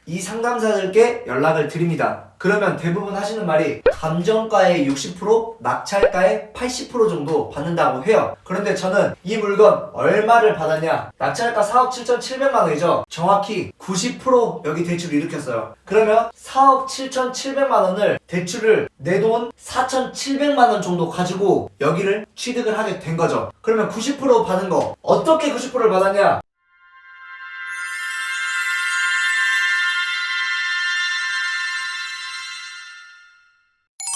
이 상담사들께 연락을 드립니다. 그러면 대부분 하시는 말이 감정가의 60%, 낙찰가의 80% 정도 받는다고 해요. 그런데 저는 이 물건 얼마를 받았냐? 낙찰가 4억 7,700만 원이죠. 정확히 90% 여기 대출을 일으켰어요. 그러면 4억 7,700만 원을 대출을 내 돈 4,700만 원 정도 가지고 여기를 취득을 하게 된 거죠. 그러면 90% 받은 거 어떻게 90%를 받았냐?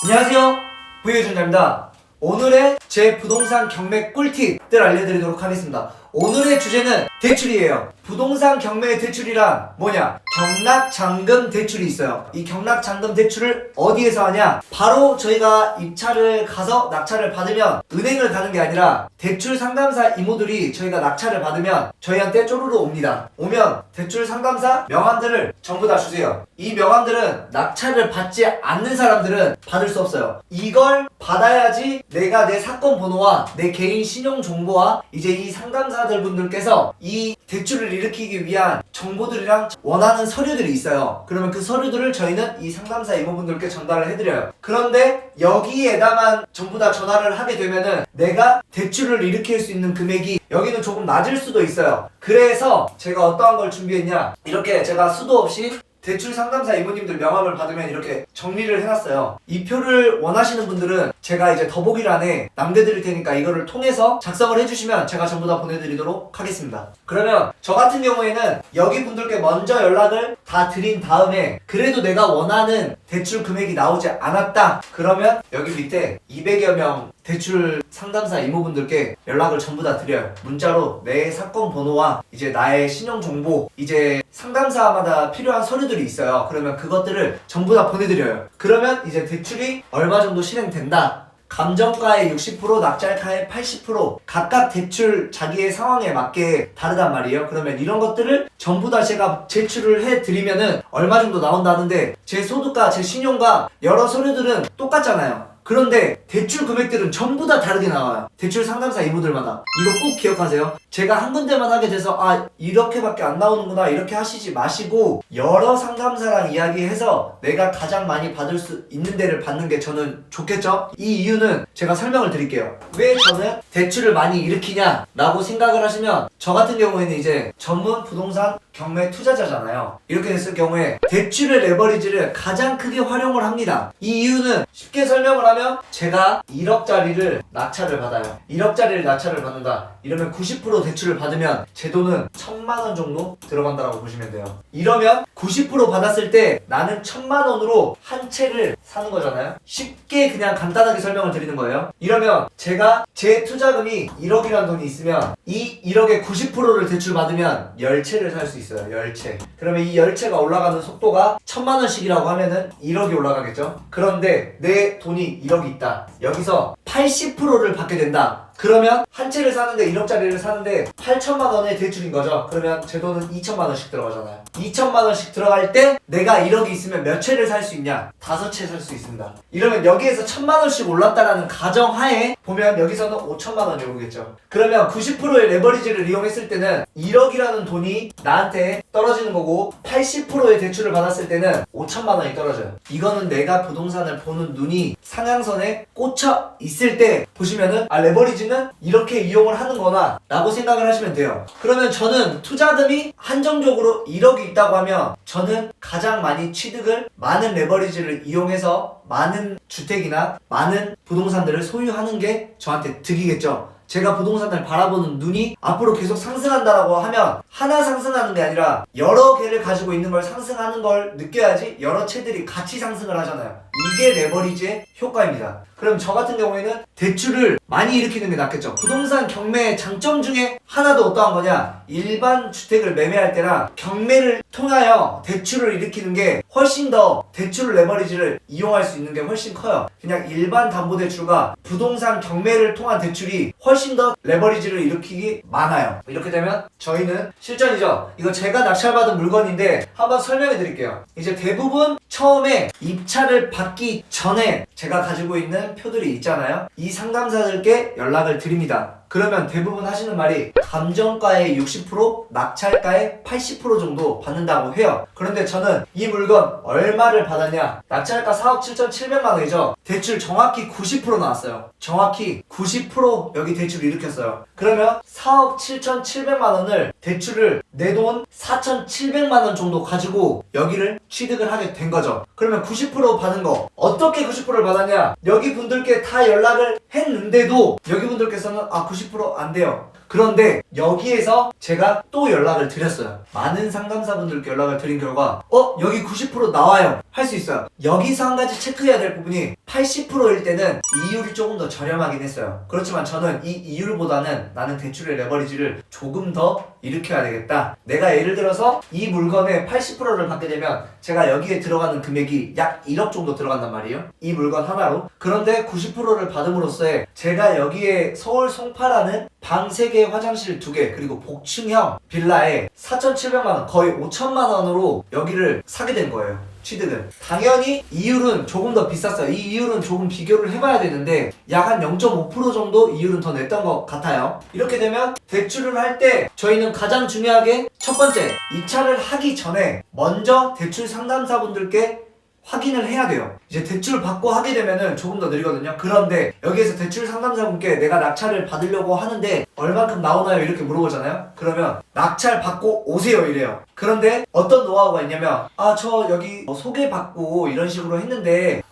안녕하세요, 부유전자입니다. 오늘의 제 부동산 경매 꿀팁들 알려드리도록 하겠습니다. 오늘의 주제는 대출이에요. 부동산 경매 대출이란 뭐냐? 경락잔금 대출이 있어요. 이 경락잔금 대출을 어디에서 하냐? 바로 저희가 입찰을 가서 낙찰을 받으면 은행을 가는 게 아니라 대출 상담사 이모들이 저희가 낙찰을 받으면 저희한테 쪼르르 옵니다. 오면 대출 상담사 명함들을 전부 다 주세요. 이 명함들은 낙찰을 받지 않는 사람들은 받을 수 없어요. 이걸 받아야지 내가 내 사건 번호와 내 개인 신용 정보와 이제 이 상담사들 분들께서 이 대출을 일으키기 위한 정보들이랑 원하는 서류들이 있어요. 그러면 그 서류들을 저희는 이 상담사 이모분들께 전달을 해드려요. 그런데 여기에다만 전부 다 전화를 하게 되면은 내가 대출을 일으킬 수 있는 금액이 여기는 조금 낮을 수도 있어요. 그래서 제가 어떠한 걸 준비했냐, 이렇게 제가 수도 없이 대출 상담사 이모님들 명함을 받으면 이렇게 정리를 해놨어요. 이 표를 원하시는 분들은 제가 이제 더보기란에 남겨드릴 테니까 이거를 통해서 작성을 해주시면 제가 전부 다 보내드리도록 하겠습니다. 그러면 저 같은 경우에는 여기 분들께 먼저 연락을 다 드린 다음에 그래도 내가 원하는 대출 금액이 나오지 않았다 그러면 여기 밑에 200여 명 대출 상담사 이모분들께 연락을 전부 다 드려요. 문자로 내 사건 번호와 이제 나의 신용 정보, 이제 상담사마다 필요한 서류들이 있어요. 그러면 그것들을 전부 다 보내드려요. 그러면 이제 대출이 얼마 정도 실행된다, 감정가의 60%, 낙찰가의 80% 각각 대출 자기의 상황에 맞게 다르단 말이에요. 그러면 이런 것들을 전부 다 제가 제출을 해드리면은 얼마 정도 나온다는데, 제 소득과 제 신용과 여러 서류들은 똑같잖아요. 그런데 대출 금액들은 전부 다 다르게 나와요. 대출 상담사 이모들마다. 이거 꼭 기억하세요. 제가 한 군데만 하게 돼서 이렇게밖에 안 나오는구나 이렇게 하시지 마시고 여러 상담사랑 이야기해서 내가 가장 많이 받을 수 있는 데를 받는 게 저는 좋겠죠? 이 이유는 제가 설명을 드릴게요. 왜 저는 대출을 많이 일으키냐 라고 생각을 하시면, 저 같은 경우에는 이제 전문 부동산 경매 투자자잖아요. 이렇게 됐을 경우에 대출의 레버리지를 가장 크게 활용을 합니다. 이 이유는 쉽게 설명을 하면, 제가 1억짜리를 낙찰을 받아요. 1억짜리를 낙찰을 받는다 이러면 90% 대출을 받으면 제 돈은 1,000만 원 정도 들어간다고 보시면 돼요. 이러면 90% 받았을 때 나는 1,000만 원으로 한 채를 사는 거잖아요. 쉽게 그냥 간단하게 설명을 드리는 거예요. 이러면 제가 제 투자금이 1억이라는 돈이 있으면 이 1억의 90%를 대출 받으면 10채를 살 수 있어요. 10채. 그러면 이 10채가 올라가는 속도가 1,000만 원씩이라고 하면은 1억이 올라가겠죠. 그런데 내 돈이 1억이 있다. 여기서 80%를 받게 된다. 그러면 한 채를 사는데 1억짜리를 사는데 8천만 원의 대출인 거죠. 그러면 제 돈은 2천만 원씩 들어가잖아요. 2천만 원씩 들어갈 때 내가 1억이 있으면 몇 채를 살 수 있냐? 5채 살 수 있습니다. 이러면 여기에서 1,000만 원씩 올랐다라는 가정하에 보면 여기서는 5천만 원이 오겠죠. 그러면 90%의 레버리지를 이용했을 때는 1억이라는 돈이 나한테 떨어지는 거고 80%의 대출을 받았을 때는 5천만 원이 떨어져요. 이거는 내가 부동산을 보는 눈이 상향선에 꽂혀 있을 때 보시면은 레버리지는 이렇게 이용을 하는 거나 라고 생각을 하시면 돼요. 그러면 저는 투자금이 한정적으로 1억이 있다고 하면 저는 가장 많이 취득을 많은 레버리지를 이용해서 많은 주택이나 많은 부동산들을 소유하는 게 저한테 득이겠죠. 제가 부동산을 바라보는 눈이 앞으로 계속 상승한다라고 하면 하나 상승하는 게 아니라 여러 개를 가지고 있는 걸 상승하는 걸 느껴야지 여러 채들이 같이 상승을 하잖아요. 이게 레버리지의 효과입니다. 그럼 저 같은 경우에는 대출을 많이 일으키는 게 낫겠죠. 부동산 경매의 장점 중에 하나도 어떠한 거냐? 일반 주택을 매매할 때랑 경매를 통하여 대출을 일으키는 게 훨씬 더 대출 레버리지를 이용할 수 있는 게 훨씬 커요. 그냥 일반 담보대출과 부동산 경매를 통한 대출이 훨씬 더 레버리지를 일으키기 많아요. 이렇게 되면 저희는 실전이죠. 이거 제가 낙찰받은 물건인데 한번 설명해 드릴게요. 이제 대부분 처음에 입찰을 받기 전에 제가 가지고 있는 표들이 있잖아요. 이 상담사들께 연락을 드립니다. 그러면 대부분 하시는 말이 감정가의 60%, 낙찰가의 80% 정도 받는다고 해요. 그런데 저는 이 물건 얼마를 받았냐? 낙찰가 4억 7,700만 원이죠. 대출 정확히 90% 나왔어요. 정확히 90% 여기 대출 일으켰어요. 그러면 4억 7,700만 원을 대출을 내 돈 4,700만 원 정도 가지고 여기를 취득을 하게 된 거죠. 그러면 90% 받은 거 어떻게 90%를 받았냐? 여기 분들께 다 연락을 했는데도 여기 분들께서는 90%안 돼요. 그런데 여기에서 제가 또 연락을 드렸어요. 많은 상담사분들께 연락을 드린 결과 여기 90% 나와요. 할 수 있어요. 여기서 한 가지 체크해야 될 부분이 80%일 때는 이율이 조금 더 저렴하긴 했어요. 그렇지만 저는 이 이율보다는 나는 대출의 레버리지를 조금 더 일으켜야 되겠다. 내가 예를 들어서 이 물건의 80%를 받게 되면 제가 여기에 들어가는 금액이 약 1억 정도 들어간단 말이에요. 이 물건 하나로. 그런데 90%를 받음으로써 제가 여기에 서울 송파라는 방 3개, 화장실 2개, 그리고 복층형 빌라에 4,700만원, 거의 5천만 원으로 여기를 사게 된 거예요. 취득은. 당연히 이율은 조금 더 비쌌어요. 이 이율은 조금 비교를 해봐야 되는데 약 한 0.5% 정도 이율은 더 냈던 것 같아요. 이렇게 되면 대출을 할 때 저희는 가장 중요하게 첫 번째, 입찰을 하기 전에 먼저 대출 상담사분들께 확인을 해야 돼요. 이제 대출 받고 하게 되면은 조금 더 느리거든요. 그런데 여기에서 대출 상담사분께 내가 낙찰을 받으려고 하는데 얼만큼 나오나요? 이렇게 물어보잖아요. 그러면 낙찰 받고 오세요 이래요. 그런데 어떤 노하우가 있냐면 저 여기 소개받고 이런 식으로 했는데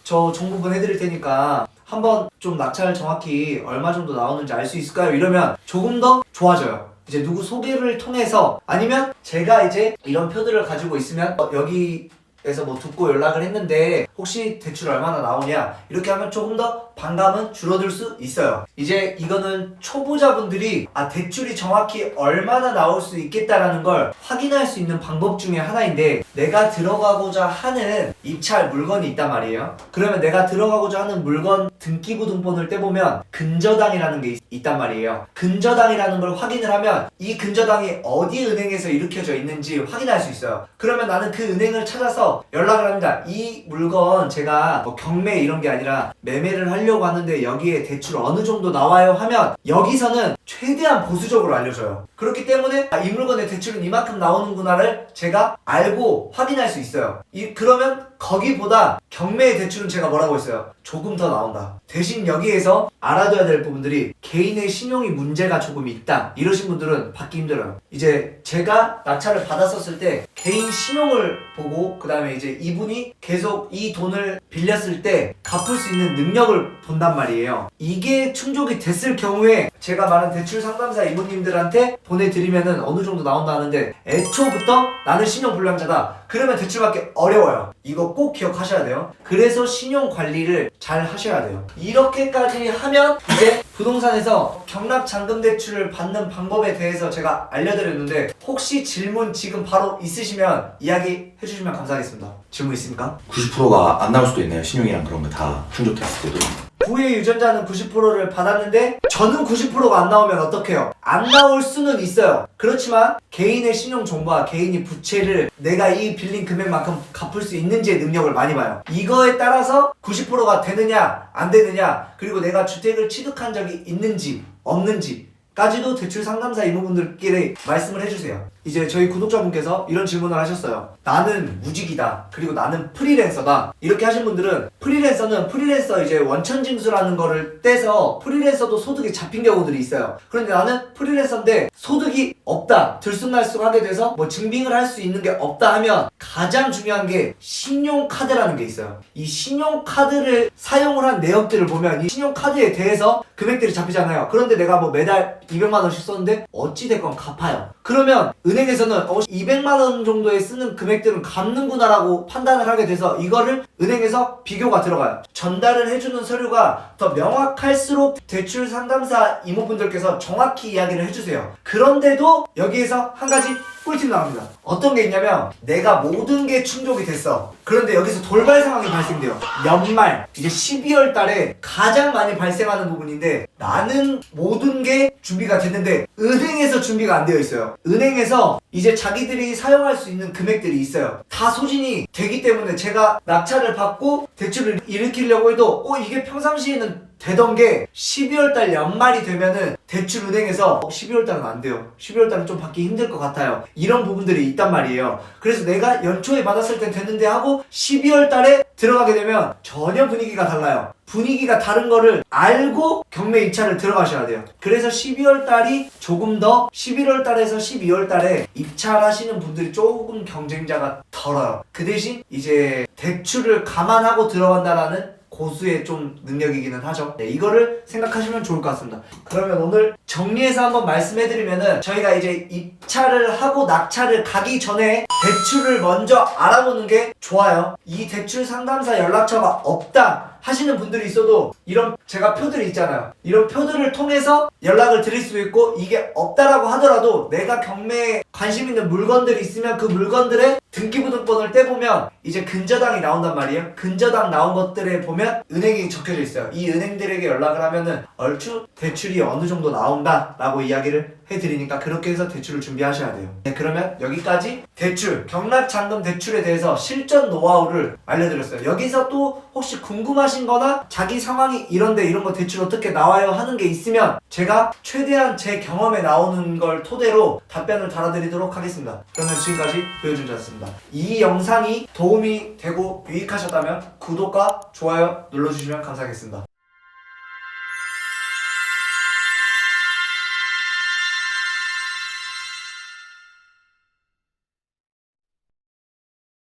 저 정보분 해드릴 테니까 한번 좀 낙찰 정확히 얼마 정도 나오는지 알 수 있을까요? 이러면 조금 더 좋아져요. 이제 누구 소개를 통해서 아니면 제가 이제 이런 표들을 가지고 있으면 여기에서 뭐 듣고 연락을 했는데 혹시 대출 얼마나 나오냐 이렇게 하면 조금 더 반감은 줄어들 수 있어요. 이제 이거는 초보자분들이 대출이 정확히 얼마나 나올 수 있겠다라는 걸 확인할 수 있는 방법 중에 하나인데 내가 들어가고자 하는 입찰 물건이 있단 말이에요. 그러면 내가 들어가고자 하는 물건 등기부등본을 떼보면 근저당이라는 게 있단 말이에요. 근저당이라는 걸 확인을 하면 이 근저당이 어디 은행에서 일으켜져 있는지 확인할 수 있어요. 그러면 나는 그 은행을 찾아서 연락을 합니다. 이 물건 제가 뭐 경매 이런 게 아니라 매매를 하려고 하는데 여기에 대출 어느 정도 나와요 하면 여기서는 최대한 보수적으로 알려줘요. 그렇기 때문에 이 물건의 대출은 이만큼 나오는구나를 제가 알고 확인할 수 있어요. 그러면 거기보다 경매의 대출은 제가 뭐라고 했어요? 조금 더 나온다. 대신 여기에서 알아둬야 될 부분들이 개인의 신용이 문제가 조금 있다 이러신 분들은 받기 힘들어요. 이제 제가 낙찰을 받았었을 때 개인 신용을 보고 그 다음에 이제 이분이 계속 이 돈을 빌렸을 때 갚을 수 있는 능력을 본단 말이에요. 이게 충족이 됐을 경우에 제가 말한 대출 상담사 이모님들한테 보내드리면은 어느 정도 나온다 하는데 애초부터 나는 신용 불량자다 그러면 대출받기 어려워요. 이거 꼭 기억하셔야 돼요. 그래서 신용 관리를 잘 하셔야 돼요. 이렇게까지 하면 이제 부동산에서 경락 잔금 대출을 받는 방법에 대해서 제가 알려드렸는데 혹시 질문 지금 바로 있으시면 이야기 해주시면 감사하겠습니다. 질문 있습니까? 90%가 안 나올 수도 있네요. 신용이랑 그런 거 다 충족됐을 때도. 부의 유전자는 90%를 받았는데 저는 90%가 안 나오면 어떡해요? 안 나올 수는 있어요. 그렇지만 개인의 신용 정보와 개인이 부채를 내가 이 빌린 금액만큼 갚을 수 있는지의 능력을 많이 봐요. 이거에 따라서 90%가 되느냐 안 되느냐 그리고 내가 주택을 취득한 적이 있는지 없는지 까지도 대출 상담사 이모분들끼리 말씀을 해주세요. 이제 저희 구독자분께서 이런 질문을 하셨어요. 나는 무직이다. 그리고 나는 프리랜서다. 이렇게 하신 분들은 프리랜서는 프리랜서 이제 원천징수라는 거를 떼서 프리랜서도 소득이 잡힌 경우들이 있어요. 그런데 나는 프리랜서인데 소득이 없다. 들쑥날쑥하게 돼서 뭐 증빙을 할 수 있는 게 없다 하면 가장 중요한 게 신용카드라는 게 있어요. 이 신용카드를 사용을 한 내역들을 보면 이 신용카드에 대해서 금액들이 잡히잖아요. 그런데 내가 뭐 매달 200만 원씩 썼는데 어찌됐건 갚아요. 그러면 은행에서는 200만 원 정도에 쓰는 금액들은 갚는구나 라고 판단을 하게 돼서 이거를 은행에서 비교가 들어가요. 전달을 해주는 서류가 더 명확할수록 대출 상담사 이모분들께서 정확히 이야기를 해주세요. 그런데도 여기에서 한 가지 꿀팁 나옵니다. 어떤 게 있냐면 내가 모든 게 충족이 됐어. 그런데 여기서 돌발 상황이 발생돼요. 연말 이제 12월 달에 가장 많이 발생하는 부분인데 나는 모든 게 준비가 됐는데 은행에서 준비가 안 되어 있어요. 은행에서 이제 자기들이 사용할 수 있는 금액들이 있어요. 다 소진이 되기 때문에 제가 낙찰을 받고 대출을 일으키려고 해도 이게 평상시에는 되던 게 12월 달 연말이 되면은 대출은행에서 12월 달은 안 돼요. 12월 달은 좀 받기 힘들 것 같아요. 이런 부분들이 있단 말이에요. 그래서 내가 연초에 받았을 땐 됐는데 하고 12월 달에 들어가게 되면 전혀 분위기가 달라요. 분위기가 다른 거를 알고 경매 입찰을 들어가셔야 돼요. 그래서 12월 달이 조금 더 11월 달에서 12월 달에 입찰하시는 분들이 조금 경쟁자가 덜어요. 그 대신 이제 대출을 감안하고 들어간다라는 고수의 좀 능력이기는 하죠. 네, 이거를 생각하시면 좋을 것 같습니다. 그러면 오늘 정리해서 한번 말씀해드리면은 저희가 이제 입찰을 하고 낙찰을 가기 전에 대출을 먼저 알아보는 게 좋아요. 이 대출 상담사 연락처가 없다 하시는 분들이 있어도 이런 제가 표들이 있잖아요. 이런 표들을 통해서 연락을 드릴 수 있고, 이게 없다라고 하더라도 내가 경매에 관심 있는 물건들이 있으면 그 물건들의 등기부등본을 떼보면 이제 근저당이 나온단 말이에요. 근저당 나온 것들에 보면 은행이 적혀져 있어요. 이 은행들에게 연락을 하면은 얼추 대출이 어느 정도 나온다 라고 이야기를 해드리니까 그렇게 해서 대출을 준비하셔야 돼요. 네, 그러면 여기까지 대출, 경락잔금 대출에 대해서 실전 노하우를 알려드렸어요. 여기서 또 혹시 궁금하신 거나 자기 상황이 이런데 이런 거 대출 어떻게 나와요 하는 게 있으면 제가 최대한 제 경험에 나오는 걸 토대로 답변을 달아드리도록 하겠습니다. 그러면 지금까지 보여준자였습니다. 이 영상이 도움이 되고 유익하셨다면 구독과 좋아요 눌러주시면 감사하겠습니다.